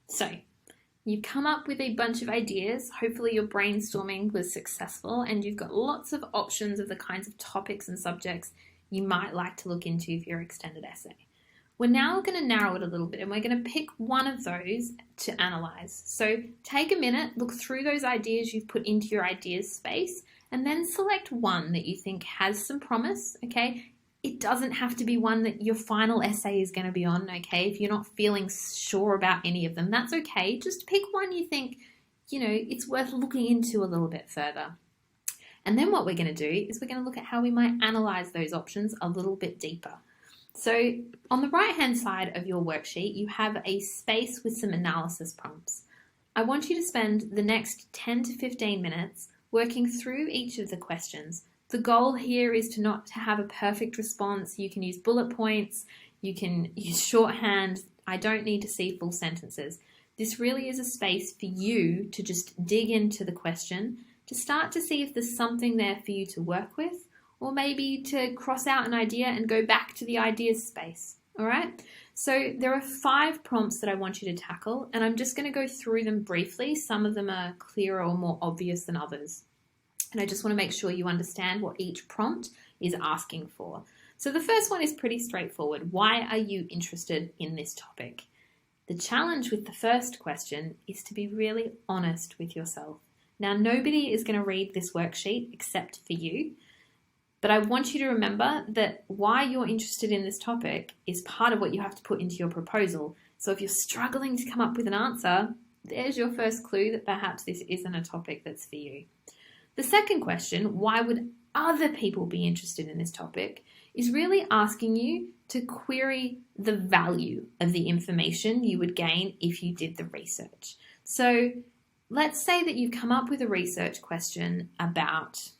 So you've come up with a bunch of ideas. Hopefully your brainstorming was successful and you've got lots of options of the kinds of topics and subjects you might like to look into for your extended essay. We're now going to narrow it a little bit and we're going to pick one of those to analyse. So take a minute, look through those ideas you've put into your ideas space, and then select one that you think has some promise, okay? It doesn't have to be one that your final essay is going to be on, okay? If you're not feeling sure about any of them, that's okay. Just pick one you think, it's worth looking into a little bit further. And then what we're going to do is we're going to look at how we might analyse those options a little bit deeper. So on the right-hand side of your worksheet, you have a space with some analysis prompts. I want you to spend the next 10 to 15 minutes working through each of the questions. The goal here is to have a perfect response. You can use bullet points, you can use shorthand. I don't need to see full sentences. This really is a space for you to just dig into the question, to start to see if there's something there for you to work with, or maybe to cross out an idea and go back to the ideas space, all right? So there are 5 prompts that I want you to tackle, and I'm just going to go through them briefly. Some of them are clearer or more obvious than others. And I just want to make sure you understand what each prompt is asking for. So the first one is pretty straightforward. Why are you interested in this topic? The challenge with the first question is to be really honest with yourself. Now, nobody is going to read this worksheet except for you. But I want you to remember that why you're interested in this topic is part of what you have to put into your proposal. So if you're struggling to come up with an answer, there's your first clue that perhaps this isn't a topic that's for you. The second question, why would other people be interested in this topic, is really asking you to query the value of the information you would gain if you did the research. So let's say that you've come up with a research question about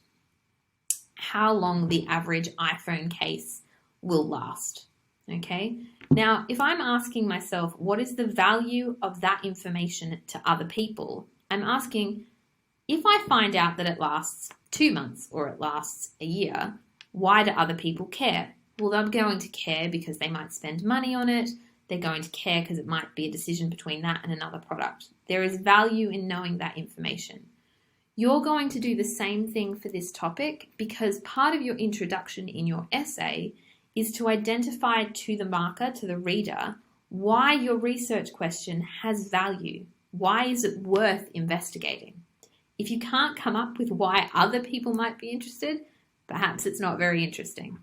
how long the average iPhone case will last, okay? Now, if I'm asking myself, what is the value of that information to other people? I'm asking, if I find out that it lasts 2 months or it lasts a year, why do other people care? Well, they're going to care because they might spend money on it. They're going to care because it might be a decision between that and another product. There is value in knowing that information. You're going to do the same thing for this topic because part of your introduction in your essay is to identify to the marker, to the reader, why your research question has value. Why is it worth investigating? If you can't come up with why other people might be interested, perhaps it's not very interesting.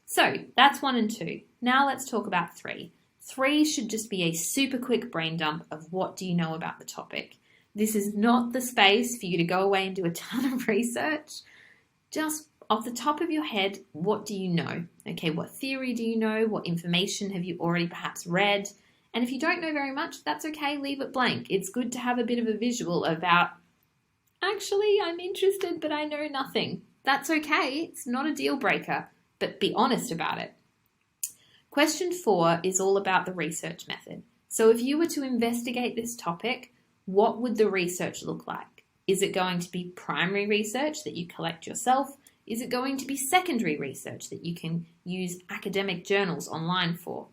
So that's 1 and 2. Now let's talk about 3. 3 should just be a super quick brain dump of what do you know about the topic. This is not the space for you to go away and do a ton of research. Just off the top of your head, what do you know? Okay, what theory do you know? What information have you already perhaps read? And if you don't know very much, that's okay, leave it blank. It's good to have a bit of a visual about, actually, I'm interested, but I know nothing. That's okay, it's not a deal breaker, but be honest about it. Question 4 is all about the research method. So if you were to investigate this topic, what would the research look like? Is it going to be primary research that you collect yourself? Is it going to be secondary research that you can use academic journals online for?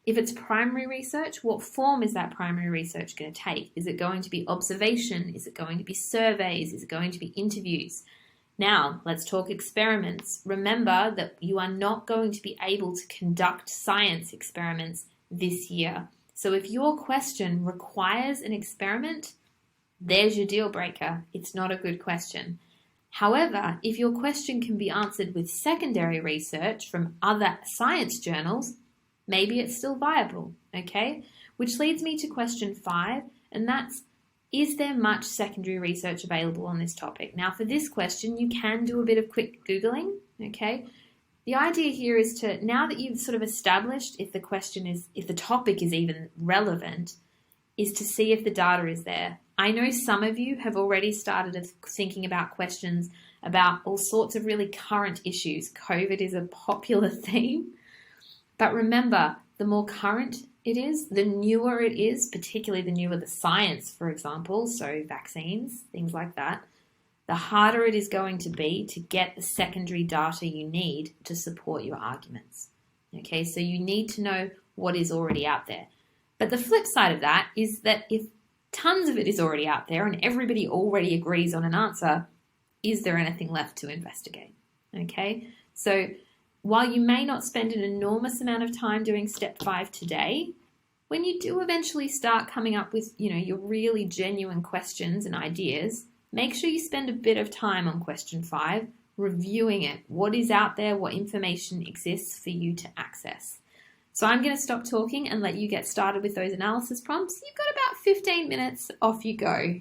If it's primary research, what form is that primary research going to take? Is it going to be observation? Is it going to be surveys? Is it going to be interviews? Now, let's talk experiments. Remember that you are not going to be able to conduct science experiments this year. So if your question requires an experiment, there's your deal breaker. It's not a good question. However, if your question can be answered with secondary research from other science journals, maybe it's still viable, okay? Which leads me to question 5, and that's, is there much secondary research available on this topic? Now, for this question, you can do a bit of quick Googling, okay? The idea here is to, now that you've sort of established if the topic is even relevant, is to see if the data is there. I know some of you have already started thinking about questions about all sorts of really current issues. COVID is a popular theme. But remember, the more current it is, the newer it is, particularly the newer the science, for example, so vaccines, things like that, the harder it is going to be to get the secondary data you need to support your arguments. Okay, so you need to know what is already out there. But the flip side of that is that if tons of it is already out there and everybody already agrees on an answer, is there anything left to investigate? Okay, so while you may not spend an enormous amount of time doing step 5 today, when you do eventually start coming up with, your really genuine questions and ideas, make sure you spend a bit of time on question 5, reviewing it. What is out there? What information exists for you to access? So I'm going to stop talking and let you get started with those analysis prompts. You've got about 15 minutes. Off you go.